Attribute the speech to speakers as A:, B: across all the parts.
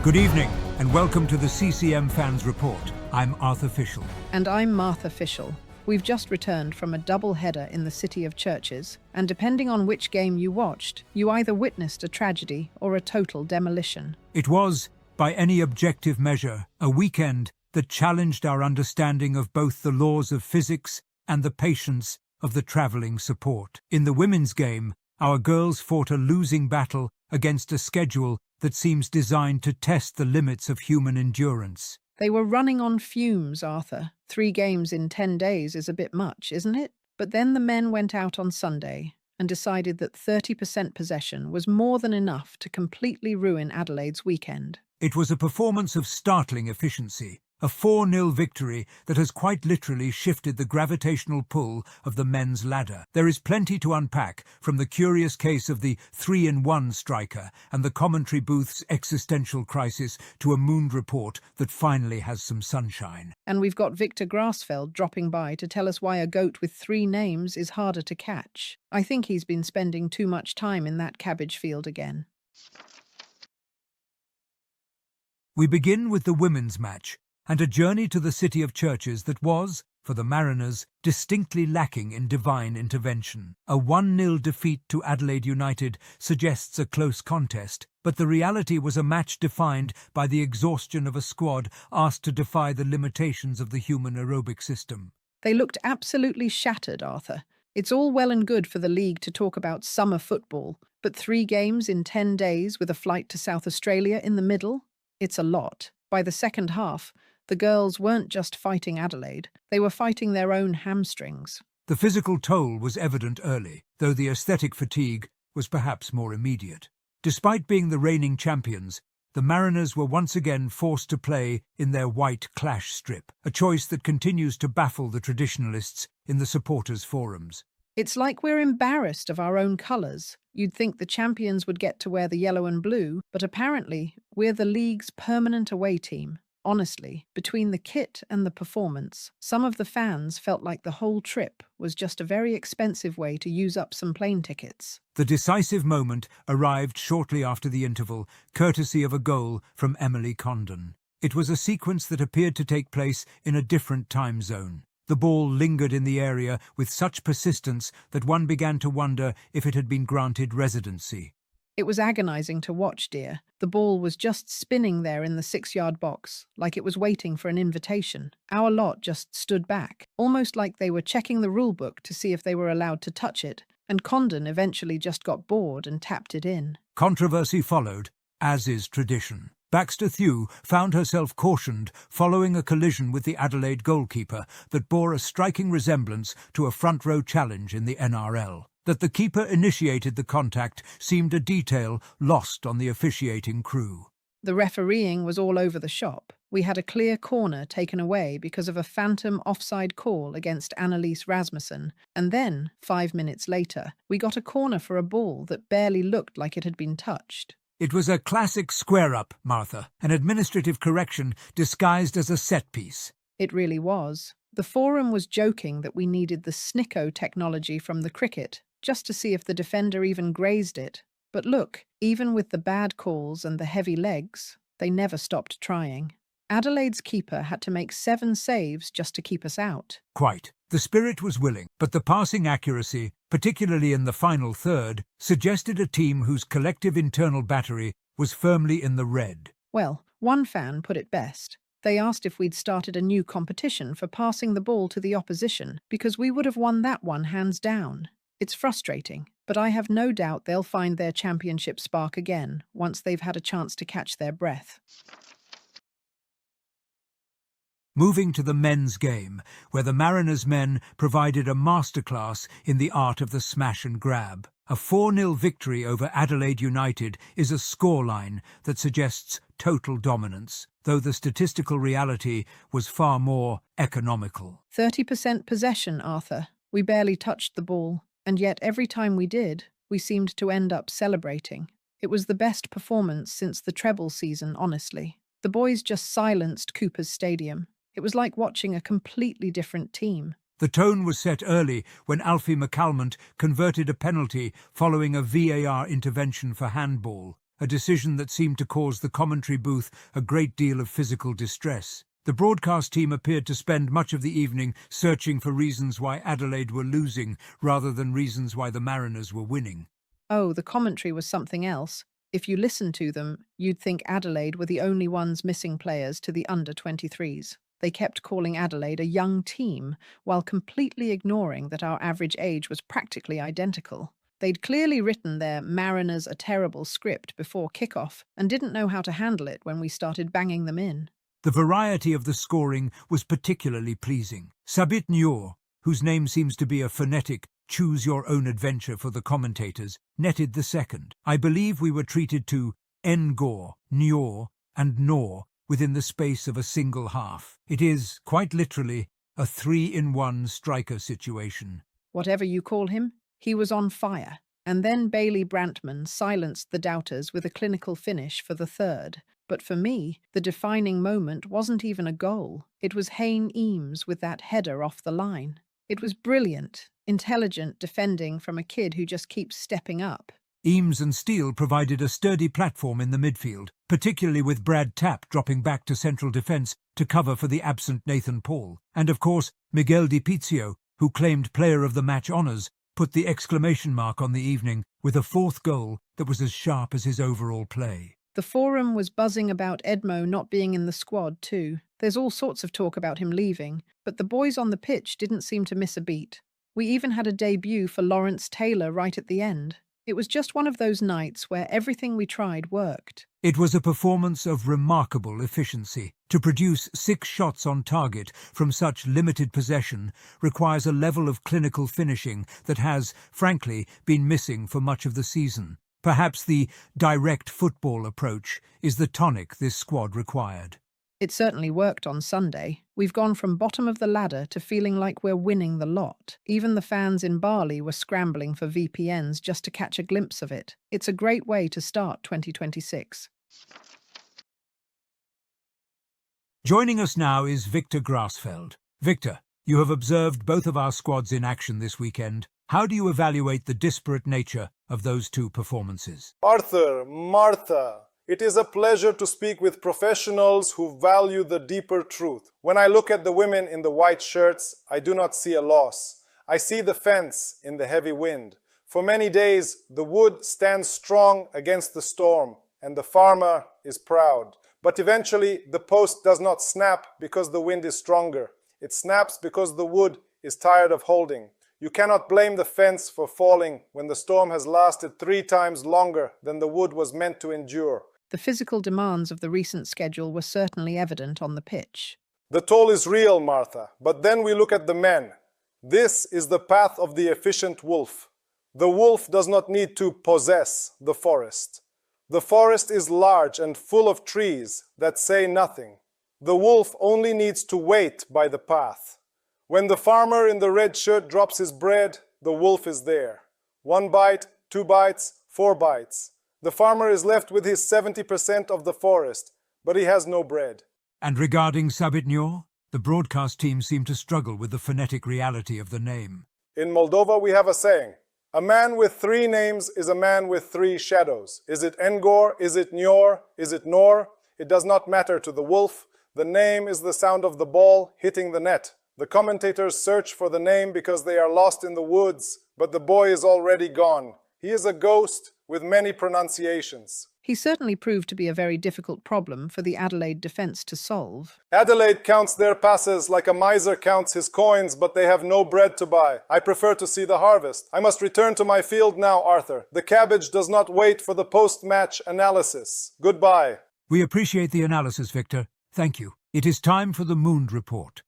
A: Good evening, and welcome to the CCM Fans Report. I'm Arthur Fischel.
B: And I'm Martha Fischel. We've just returned from a double header in the City of Churches, and depending on which game you watched, you either witnessed a tragedy or a total demolition.
A: It was, by any objective measure, a weekend that challenged our understanding of both the laws of physics and the patience of the travelling support. In the women's game, our girls fought a losing battle against a schedule that seems designed to test the limits of human endurance.
B: They were running on fumes, Arthur. 3 games in 10 days is a bit much, isn't it? But then the men went out on Sunday and decided that 30% possession was more than enough to completely ruin Adelaide's weekend.
A: It was a performance of startling efficiency, a 4-0 victory that has quite literally shifted the gravitational pull of the men's ladder. There is plenty to unpack, from the curious case of the 3-in-1 striker and the commentary booth's existential crisis to a Mooned report that finally has some sunshine.
B: And we've got Viktor Grassfeld dropping by to tell us why a goat with 3 names is harder to catch. I think he's been spending too much time in that cabbage field again.
A: We begin with the women's match, and a journey to the City of Churches that was, for the Mariners, distinctly lacking in divine intervention. A 1-0 defeat to Adelaide United suggests a close contest, but the reality was a match defined by the exhaustion of a squad asked to defy the limitations of the human aerobic system.
B: They looked absolutely shattered, Arthur. It's all well and good for the league to talk about summer football, but 3 games in 10 days with a flight to South Australia in the middle? It's a lot. By the second half, the girls weren't just fighting Adelaide, they were fighting their own hamstrings.
A: The physical toll was evident early, though the aesthetic fatigue was perhaps more immediate. Despite being the reigning champions, the Mariners were once again forced to play in their white clash strip, a choice that continues to baffle the traditionalists in the supporters' forums.
B: It's like we're embarrassed of our own colours. You'd think the champions would get to wear the yellow and blue, but apparently we're the league's permanent away team. Honestly, between the kit and the performance, some of the fans felt like the whole trip was just a very expensive way to use up some plane tickets.
A: The decisive moment arrived shortly after the interval, courtesy of a goal from Emily Condon. It was a sequence that appeared to take place in a different time zone. The ball lingered in the area with such persistence that one began to wonder if it had been granted residency.
B: It was agonizing to watch, dear. The ball was just spinning there in the 6-yard box, like it was waiting for an invitation. Our lot just stood back, almost like they were checking the rule book to see if they were allowed to touch it, and Condon eventually just got bored and tapped it in.
A: Controversy followed, as is tradition. Baxter Thew found herself cautioned following a collision with the Adelaide goalkeeper that bore a striking resemblance to a front-row challenge in the NRL. That the keeper initiated the contact seemed a detail lost on the officiating crew.
B: The refereeing was all over the shop. We had a clear corner taken away because of a phantom offside call against Analyst Rasmussen, and then, 5 minutes later, we got a corner for a ball that barely looked like it had been touched.
A: It was a classic square-up, Martha, an administrative correction disguised as a set-piece.
B: It really was. The forum was joking that we needed the snicko technology from the cricket, just to see if the defender even grazed it. But look, even with the bad calls and the heavy legs, they never stopped trying. Adelaide's keeper had to make 7 saves just to keep us out.
A: Quite. The spirit was willing, but the passing accuracy, particularly in the final third, suggested a team whose collective internal battery was firmly in the red.
B: Well, one fan put it best. They asked if we'd started a new competition for passing the ball to the opposition, because we would have won that one hands down. It's frustrating, but I have no doubt they'll find their championship spark again once they've had a chance to catch their breath.
A: Moving to the men's game, where the Mariners men provided a masterclass in the art of the smash and grab. A 4-0 victory over Adelaide United is a scoreline that suggests total dominance, though the statistical reality was far more economical.
B: 30% possession, Arthur. We barely touched the ball, and yet every time we did, we seemed to end up celebrating. It was the best performance since the treble season, honestly. The boys just silenced Cooper's Stadium. It was like watching a completely different team.
A: The tone was set early when Alfie McCalmont converted a penalty following a VAR intervention for handball. a decision that seemed to cause the commentary booth a great deal of physical distress. The broadcast team appeared to spend much of the evening searching for reasons why Adelaide were losing rather than reasons why the Mariners were winning.
B: Oh, the commentary was something else. If you listened to them, you'd think Adelaide were the only ones missing players to the under-23s. They kept calling Adelaide a young team, while completely ignoring that our average age was practically identical. They'd clearly written their Mariners a terrible script before kickoff and didn't know how to handle it when we started banging them in.
A: The variety of the scoring was particularly pleasing. Sabit Nyor, whose name seems to be a phonetic choose-your-own-adventure for the commentators, netted the second. I believe we were treated to Ngor, Nyor, and Nor within the space of a single half. It is, quite literally, a 3-in-1 striker situation.
B: Whatever you call him, he was on fire. And then Bailey Brantman silenced the doubters with a clinical finish for the third. But for me, the defining moment wasn't even a goal. It was Hayne Eames with that header off the line. It was brilliant, intelligent defending from a kid who just keeps stepping up.
A: Eames and Steele provided a sturdy platform in the midfield, particularly with Brad Tapp dropping back to central defence to cover for the absent Nathan Paul. And of course, Miguel Di Pizio, who claimed Player of the Match honours, put the exclamation mark on the evening with a fourth goal that was as sharp as his overall play.
B: The forum was buzzing about Edmo not being in the squad too. There's all sorts of talk about him leaving, but the boys on the pitch didn't seem to miss a beat. We even had a debut for Lawrence Taylor right at the end. It was just one of those nights where everything we tried worked.
A: It was a performance of remarkable efficiency. To produce 6 shots on target from such limited possession requires a level of clinical finishing that has, frankly, been missing for much of the season. Perhaps the direct football approach is the tonic this squad required.
B: It certainly worked on Sunday. We've gone from bottom of the ladder to feeling like we're winning the lot. Even the fans in Bali were scrambling for VPNs just to catch a glimpse of it. It's a great way to start 2026.
A: Joining us now is Viktor Grassfeld. Viktor, you have observed both of our squads in action this weekend. How do you evaluate the disparate nature of those two performances?
C: Arthur, Martha, it is a pleasure to speak with professionals who value the deeper truth. When I look at the women in the white shirts, I do not see a loss. I see the fence in the heavy wind. For many days, the wood stands strong against the storm, and the farmer is proud. But eventually, the post does not snap because the wind is stronger. It snaps because the wood is tired of holding. You cannot blame the fence for falling when the storm has lasted 3 times longer than the wood was meant to endure.
B: The physical demands of the recent schedule were certainly evident on the pitch.
C: The toll is real, Martha, but then we look at the men. This is the path of the efficient wolf. The wolf does not need to possess the forest. The forest is large and full of trees that say nothing. The wolf only needs to wait by the path. When the farmer in the red shirt drops his bread, the wolf is there. 1 bite, 2 bites, 4 bites. The farmer is left with his 70% of the forest, but he has no bread.
A: And regarding Sabit Nyor, the broadcast team seemed to struggle with the phonetic reality of the name.
C: In Moldova we have a saying, a man with 3 names is a man with 3 shadows. Is it Ngor? Is it Nyor? Is it Nor? It does not matter to the wolf. The name is the sound of the ball hitting the net. The commentators search for the name because they are lost in the woods, but the boy is already gone. He is a ghost with many pronunciations.
B: He certainly proved to be a very difficult problem for the Adelaide defence to solve.
C: Adelaide counts their passes like a miser counts his coins, but they have no bread to buy. I prefer to see the harvest. I must return to my field now, Arthur. The cabbage does not wait for the post-match analysis. Goodbye.
A: We appreciate the analysis, Viktor. Thank you. It is time for the Mooned Report.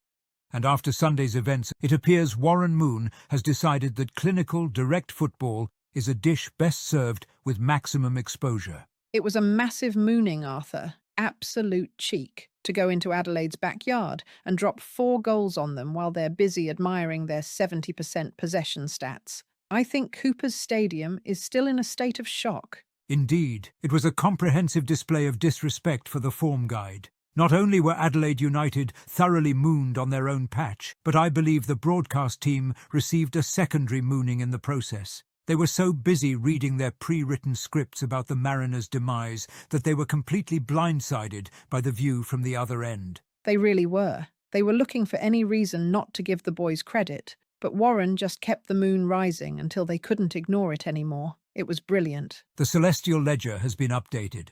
A: And after Sunday's events, it appears Warren Moon has decided that clinical, direct football is a dish best served with maximum exposure.
B: It was a massive mooning, Arthur. Absolute cheek to go into Adelaide's backyard and drop 4 goals on them while they're busy admiring their 70% possession stats. I think Cooper's Stadium is still in a state of shock.
A: Indeed, it was a comprehensive display of disrespect for the form guide. Not only were Adelaide United thoroughly mooned on their own patch, but I believe the broadcast team received a secondary mooning in the process. They were so busy reading their pre-written scripts about the Mariners' demise that they were completely blindsided by the view from the other end.
B: They really were. They were looking for any reason not to give the boys credit, but Warren just kept the moon rising until they couldn't ignore it anymore. It was brilliant.
A: The celestial ledger has been updated.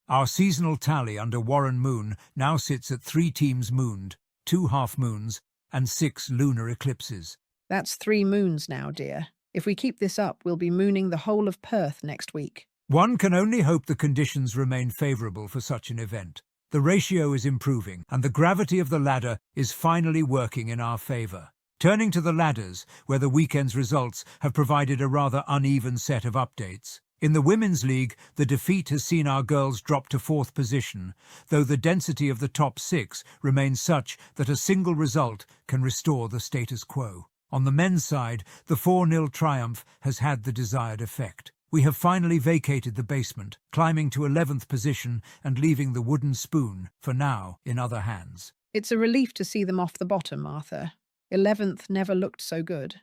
A: Our seasonal tally under Warren Moon now sits at 3 teams mooned, 2 half-moons, and 6 lunar eclipses.
B: That's 3 moons now, dear. If we keep this up, we'll be mooning the whole of Perth next week.
A: One can only hope the conditions remain favourable for such an event. The ratio is improving, and the gravity of the ladder is finally working in our favour. Turning to the ladders, where the weekend's results have provided a rather uneven set of updates. In the Women's League, the defeat has seen our girls drop to 4th position, though the density of the top 6 remains such that a single result can restore the status quo. On the men's side, the 4-0 triumph has had the desired effect. We have finally vacated the basement, climbing to 11th position and leaving the wooden spoon, for now, in other hands.
B: It's a relief to see them off the bottom, Arthur. 11th never looked so good.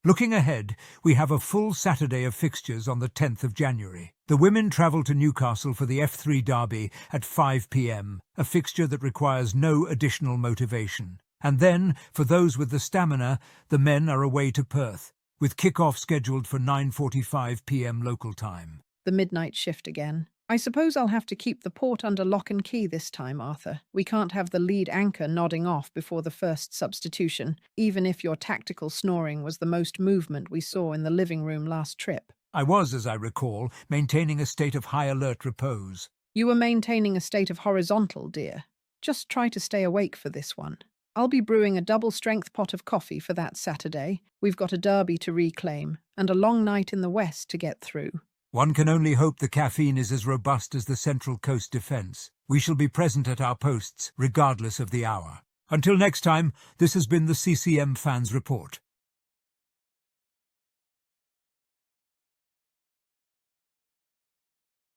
A: Looking ahead, we have a full Saturday of fixtures on the 10th of January. The women travel to Newcastle for the F3 derby at 5 p.m, a fixture that requires no additional motivation. And then, for those with the stamina, the men are away to Perth, with kick-off scheduled for 9:45 p.m. local time.
B: The midnight shift again. I suppose I'll have to keep the port under lock and key this time, Arthur. We can't have the lead anchor nodding off before the first substitution, even if your tactical snoring was the most movement we saw in the living room last trip.
A: I was, as I recall, maintaining a state of high alert repose.
B: You were maintaining a state of horizontal, dear. Just try to stay awake for this one. I'll be brewing a double-strength pot of coffee for that Saturday. We've got a derby to reclaim, and a long night in the west to get through.
A: One can only hope the caffeine is as robust as the Central Coast defence. We shall be present at our posts, regardless of the hour. Until next time, this has been the CCM Fans Report.